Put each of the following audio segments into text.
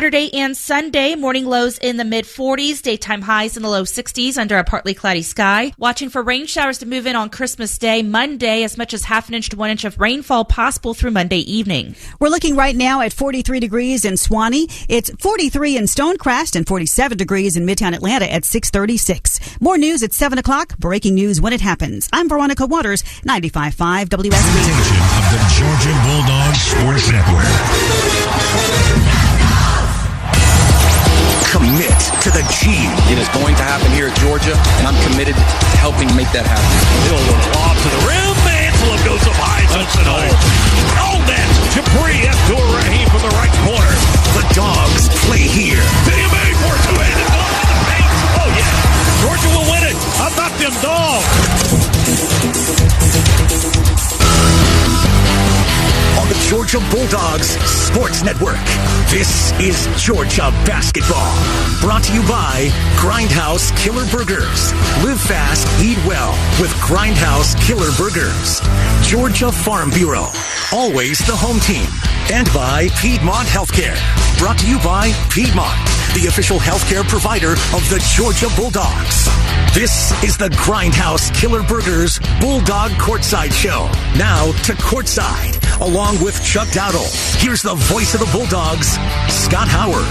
Saturday and Sunday, morning lows in the mid-40s, daytime highs in the low 60s under a partly cloudy sky. Watching for rain showers to move in on Christmas Day. Monday, as much as half an inch to 1 inch of rainfall possible through Monday evening. We're looking right now at 43 degrees in Swanee. It's 43 in Stonecrest and 47 degrees in Midtown Atlanta at 6:36. More news at 7 o'clock. Breaking news when it happens. I'm Veronica Waters, 95.5 WSB. Station of the Georgia Bulldogs Sports Network. Commit to the G. It is going to happen here at Georgia, and I'm committed to helping make that happen. Hill with a lob to the rim. Angela goes up high. That's it home. Oh, that's Jabri Abdur-Rahim from the right corner. The Dogs play here. DMA for two-handed dog in the paint. Oh, yeah. Georgia will win it. How about them Dogs? On the Georgia Bulldogs Sports Network, this is Georgia Basketball. Brought to you by Grindhouse Killer Burgers. Live fast, eat well with Grindhouse Killer Burgers. Georgia Farm Bureau, always the home team. And by Piedmont Healthcare. Brought to you by Piedmont, the official healthcare provider of the Georgia Bulldogs. This is the Grindhouse Killer Burgers Bulldog Courtside Show. Now to Courtside, along with Chuck Dowdle. Here's the voice of the Bulldogs, Scott Howard.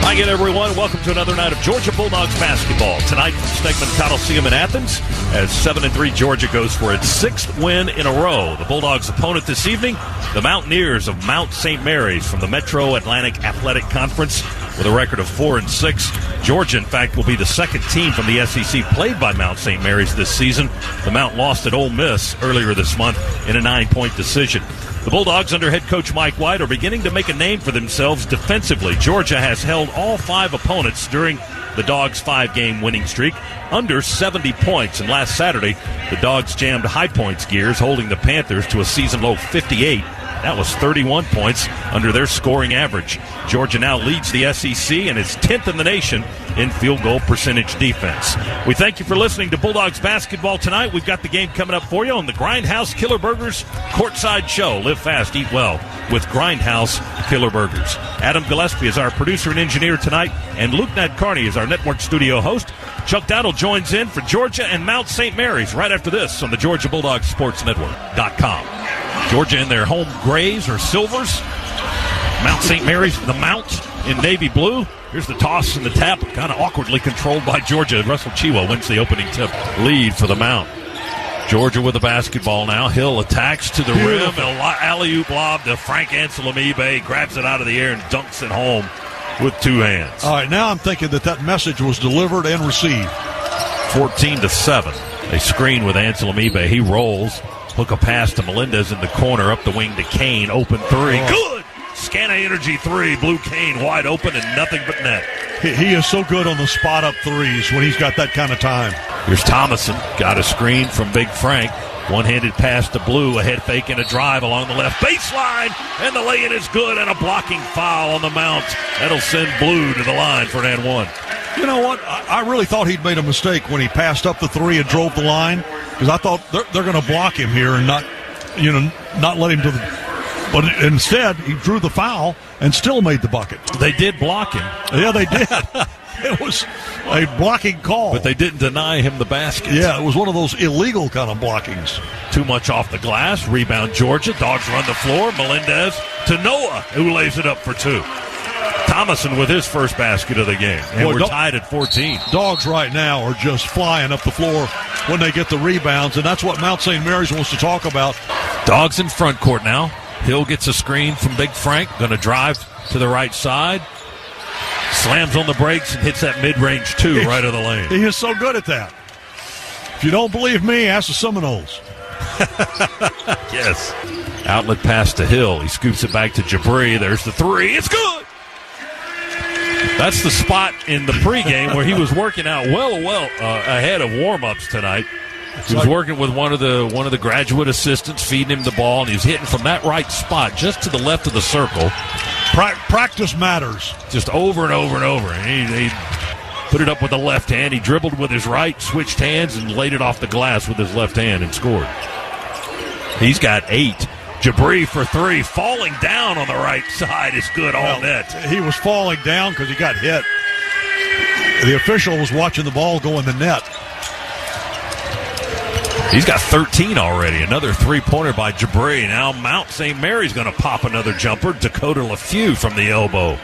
Hi again, everyone. Welcome to another night of Georgia Bulldogs basketball. Tonight from Stegman Coliseum in Athens, as 7-3 Georgia goes for its 6th win in a row. The Bulldogs' opponent this evening, the Mountaineers of Mount St. Mary's from the Metro Atlantic Athletic Conference, with a record of 4-6. Georgia, in fact, will be the second team from the SEC played by Mount St. Mary's this season. The Mount lost at Ole Miss earlier this month in a 9-point decision. The Bulldogs, under head coach Mike White, are beginning to make a name for themselves defensively. Georgia has held all 5 opponents during the Dogs' 5-game winning streak under 70 points. And last Saturday, the Dogs jammed high points gears, holding the Panthers to a season-low 58. That was 31 points under their scoring average. Georgia now leads the SEC and is 10th in the nation in field goal percentage defense. We thank you for listening to Bulldogs basketball tonight. We've got the game coming up for you on the Grindhouse Killer Burgers Courtside Show. Live fast, eat well with Grindhouse Killer Burgers. Adam Gillespie is our producer and engineer tonight, and Luke Nadkarni is our network studio host. Chuck Dowdle joins in for Georgia and Mount St. Mary's right after this on the Georgia Bulldogs Sports Network.com. Georgia in their home grays or silvers. Mount St. Mary's, the Mount in navy blue. Here's the toss and the tap, kind of awkwardly controlled by Georgia. Russell Chiwa wins the opening tip lead for the Mount. Georgia with the basketball now. Hill attacks to the rim. Alley-oop lob to Frank Anselmibe. Grabs it out of the air and dunks it home with 2 hands. All right, now I'm thinking that message was delivered and received. 14-7. They screen with Anselmibe. He rolls. Hook a pass to Melendez in the corner. Up the wing to Kane. Open 3. Good! Scana Energy 3. Blue Kane wide open and nothing but net. He is so good on the spot-up threes when he's got that kind of time. Here's Thomason. Got a screen from Big Frank. One-handed pass to Blue. A head fake and a drive along the left baseline. And the lay-in is good and a blocking foul on the Mount. That'll send Blue to the line for an and one. You know what? I really thought he'd made a mistake when he passed up the 3 and drove the line, because I thought they're going to block him here and not let him to the. But instead, he drew the foul and still made the bucket. They did block him. Yeah, they did. It was a blocking call. But they didn't deny him the basket. Yeah, it was one of those illegal kind of blockings. Too much off the glass. Rebound Georgia. Dogs run the floor. Melendez to Noah, who lays it up for 2. Thomason with his first basket of the game. And we're tied at 14. Dogs right now are just flying up the floor when they get the rebounds, and that's what Mount St. Mary's wants to talk about. Dogs in front court now. Hill gets a screen from Big Frank. Going to drive to the right side. Slams on the brakes and hits that mid-range 2 right of the lane. He is so good at that. If you don't believe me, ask the Seminoles. Yes. Outlet pass to Hill. He scoops it back to Jabri. There's the 3. It's good. That's the spot in the pregame where he was working out well ahead of warm-ups tonight. He was working with one of the graduate assistants, feeding him the ball, and he was hitting from that right spot just to the left of the circle. Practice matters. Just over and over and over. And he put it up with the left hand. He dribbled with his right, switched hands, and laid it off the glass with his left hand and scored. He's got 8. Jabri for three, falling down on the right side is good all net. He was falling down because he got hit. The official was watching the ball go in the net. He's got 13 already. Another three-pointer by Jabri. Now Mount St. Mary's going to pop another jumper. Dakota LeFew from the elbow.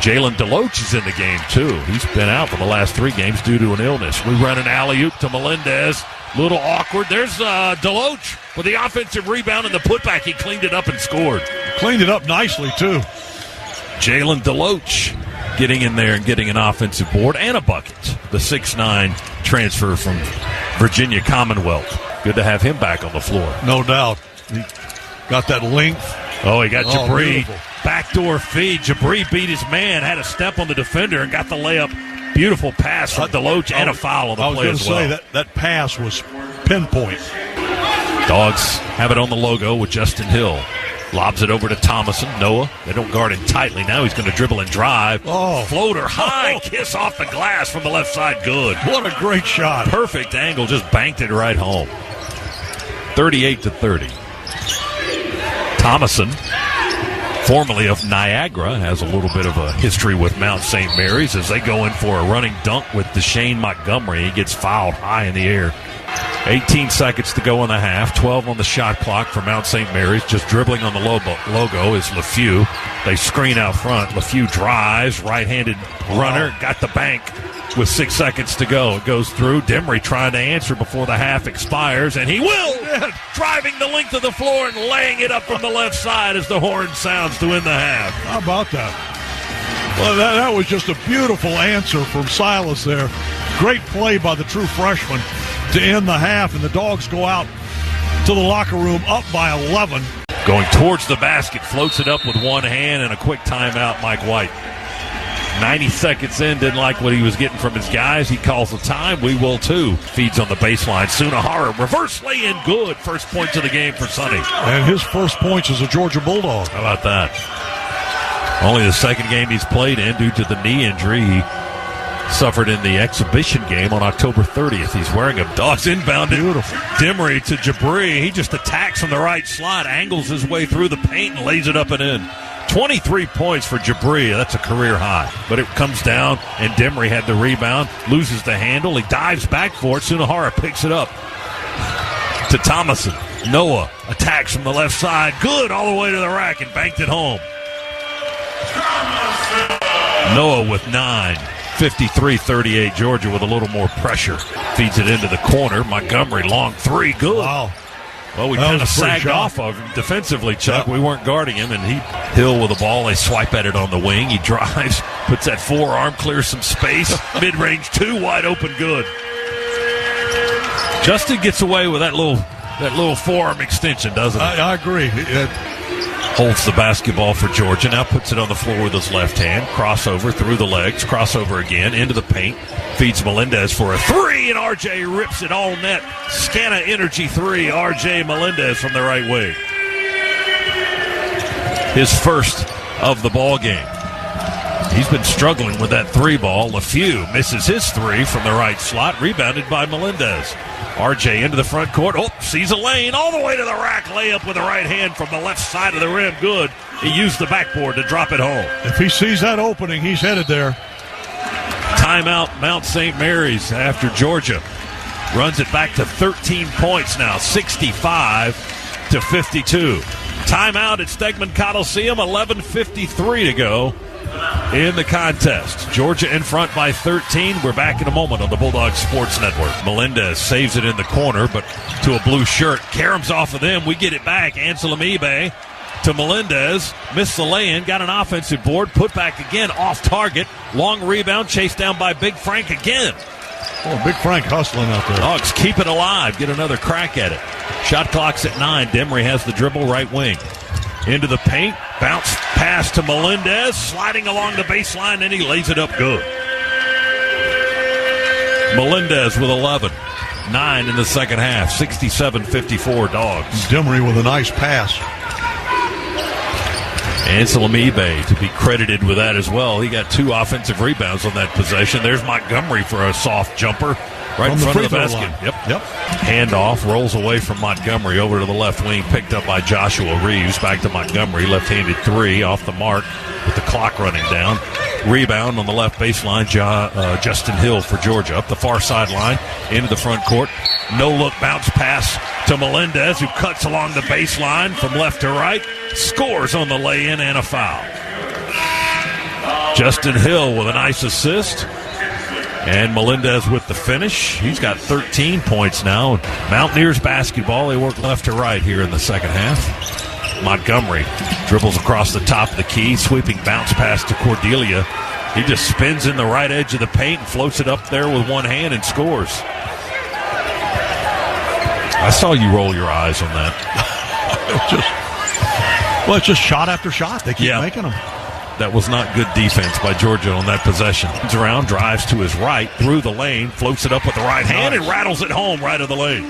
Jalen Deloach is in the game, too. He's been out for the last 3 games due to an illness. We run an alley-oop to Melendez. Little awkward. There's Deloach for the offensive rebound and the putback. He cleaned it up and scored. Cleaned it up nicely, too. Jalen Deloach getting in there and getting an offensive board and a bucket. The 6'9" transfer from Virginia Commonwealth. Good to have him back on the floor. No doubt. He got that length. Oh, he got Jabri. Beautiful. Backdoor feed. Jabri beat his man, had a step on the defender, and got the layup. Beautiful pass from Deloach and a foul on the play as well. I was going to say that pass was pinpoint. Dogs have it on the logo with Justin Hill. Lobs it over to Thomason. Noah, they don't guard him tightly. Now he's going to dribble and drive. Oh. Floater high. Kiss off the glass from the left side. Good. What a great shot. Perfect angle. Just banked it right home. 38-30. Thomason, formerly of Niagara, has a little bit of a history with Mount St. Mary's as they go in for a running dunk with Deshane Montgomery. He gets fouled high in the air. 18 seconds to go in the half. 12 on the shot clock for Mount St. Mary's. Just dribbling on the logo is LeFew. They screen out front. LeFew drives. Right-handed runner. Got the bank with 6 seconds to go. It goes through. Demery trying to answer before the half expires, and he will! Driving the length of the floor and laying it up from the left side as the horn sounds to end the half. How about that? Well, that was just a beautiful answer from Silas there. Great play by the true freshman to end the half, and the Dogs go out to the locker room up by 11. Going towards the basket, floats it up with one hand, and a quick timeout, Mike White. 90 seconds in, didn't like what he was getting from his guys. He calls the time. We will, too. Feeds on the baseline. Sunahara, reverse lay-in, good. First points of the game for Sonny. And his first points as a Georgia Bulldog. How about that? Only the second game he's played in due to the knee injury. He suffered in the exhibition game on October 30th. He's wearing a Dogs inbound. Beautiful. Demery to Jabri. He just attacks from the right slot, angles his way through the paint, and lays it up and in. 23 points for Jabri. That's a career high. But it comes down, and Demery had the rebound, loses the handle. He dives back for it. Sunahara picks it up to Thomason. Noah attacks from the left side. Good all the way to the rack and banked it home. Noah with 9. 53-38, Georgia with a little more pressure. Feeds it into the corner. Montgomery, long three. Good. Wow. Well, we kind of sagged off of him defensively, Chuck. Yeah. We weren't guarding him, and Hill with the ball. They swipe at it on the wing. He drives, puts that forearm, clears some space. Mid-range two, wide open, good. Justin gets away with that little forearm extension, doesn't he? I agree. Holds the basketball for Georgia. Now puts it on the floor with his left hand. Crossover through the legs. Crossover again into the paint. Feeds Melendez for a three, and RJ rips it all net. Scana Energy three. RJ Melendez from the right wing. His first of the ball game. He's been struggling with that three ball. LeFew misses his three from the right slot. Rebounded by Melendez. RJ into the front court. Oh, sees a lane all the way to the rack. Layup with the right hand from the left side of the rim. Good. He used the backboard to drop it home. If he sees that opening, he's headed there. Timeout, Mount St. Mary's after Georgia runs it back to 13 points now, 65-52. Timeout at Stegman Coliseum, 11:53 to go in the contest. Georgia in front by 13. We're back in a moment on the Bulldogs Sports Network. Melendez saves it in the corner, but to a blue shirt. Karam's off of them. We get it back. Anselm Ebe to Melendez. Missed the lay-in. Got an offensive board. Put back again. Off target. Long rebound. Chased down by Big Frank again. Oh, Big Frank hustling out there. Dogs keep it alive. Get another crack at it. Shot clock's at 9. Demery has the dribble, right wing. Into the paint. Bounce pass to Melendez. Sliding along the baseline, and he lays it up good. Melendez with 11. 9 in the second half. 67-54 Dogs. Demery with a nice pass. Anselm Ebe to be credited with that as well. He got 2 offensive rebounds on that possession. There's Montgomery for a soft jumper. Right in From the front of the free throw basket. line. Yep. Handoff, rolls away from Montgomery over to the left wing, picked up by Joshua Reeves. Back to Montgomery, left-handed three off the mark with the clock running down. Rebound on the left baseline, Justin Hill for Georgia. Up the far sideline, into the front court. No-look bounce pass to Melendez, who cuts along the baseline from left to right. Scores on the lay-in and a foul. Justin Hill with a nice assist. And Melendez with the finish. He's got 13 points now. Mountaineers basketball, they work left to right here in the second half. Montgomery dribbles across the top of the key, sweeping bounce pass to Cordelia. He just spins in the right edge of the paint and floats it up there with one hand and scores. I saw you roll your eyes on that. It's just shot after shot. They keep making them. That was not good defense by Georgia on that possession. Comes around, drives to his right, through the lane, floats it up with the right hand, and rattles it home right of the lane.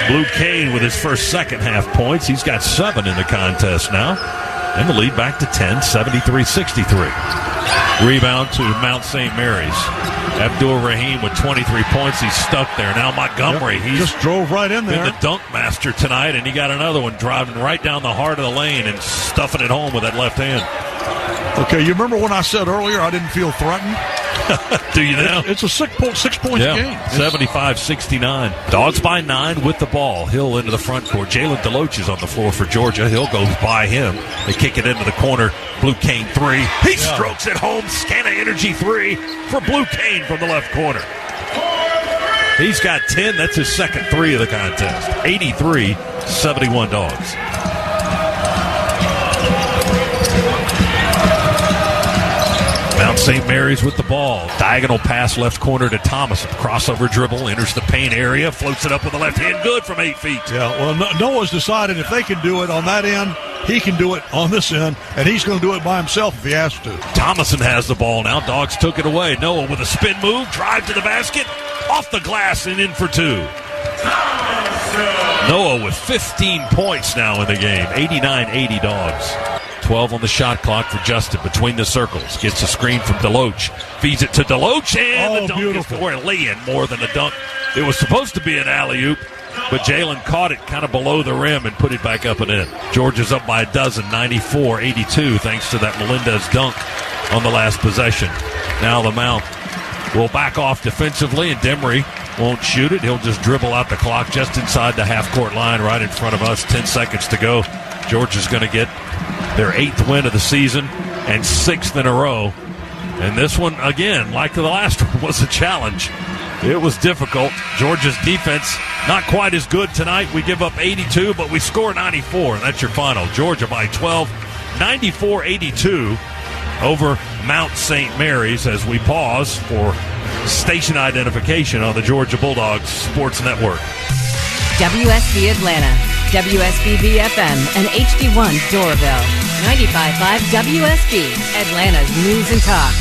Blue Kane with his first second-half points. He's got 7 in the contest now. And the lead back to 10, 73-63. Rebound to Mount St. Mary's. Abdul-Rahim with 23 points. He's stuck there. Now Montgomery. He just drove right in there. Been the dunk master tonight, and he got another one driving right down the heart of the lane and stuffing it home with that left hand. Okay, you remember when I said earlier I didn't feel threatened? Do you now? It's a 6 point game. 75-69. Dogs by 9 with the ball. Hill into the front court. Jalen Deloach is on the floor for Georgia. Hill goes by him. They kick it into the corner. Blue Kane 3. He strokes it home. Scana Energy 3 for Blue Kane from the left corner. He's got 10. That's his second 3 of the contest. 83-71 Dogs. Mount St. Mary's with the ball. Diagonal pass left corner to Thomas. Crossover dribble, enters the paint area, floats it up with the left hand. Good from 8 feet. Yeah, well, Noah's decided if they can do it on that end, he can do it on this end, and he's going to do it by himself if he has to. Thomason has the ball now. Dogs took it away. Noah with a spin move, drive to the basket, off the glass and in for 2. Noah with 15 points now in the game. 89-80 Dogs. 12 on the shot clock for Justin between the circles. Gets a screen from Deloach. Feeds it to Deloach, and the dunk beautiful. is a lay-in more than a dunk. It was supposed to be an alley-oop, but Jalen caught it kind of below the rim and put it back up and in. Georgia's up by a dozen, 94-82, thanks to that Melendez dunk on the last possession. Now the Mount will back off defensively, and Demery won't shoot it. He'll just dribble out the clock just inside the half-court line right in front of us. 10 seconds to go. Georgia's going to get their 8th win of the season and 6th in a row. And this one, again, like the last one, was a challenge. It was difficult. Georgia's defense not quite as good tonight. We give up 82, but we score 94, and that's your final. Georgia by 12, 94-82 over Mount St. Mary's as we pause for station identification on the Georgia Bulldogs Sports Network. WSB Atlanta, WSB BFM, and HD1 Doraville. 95.5 WSB, Atlanta's News and Talk.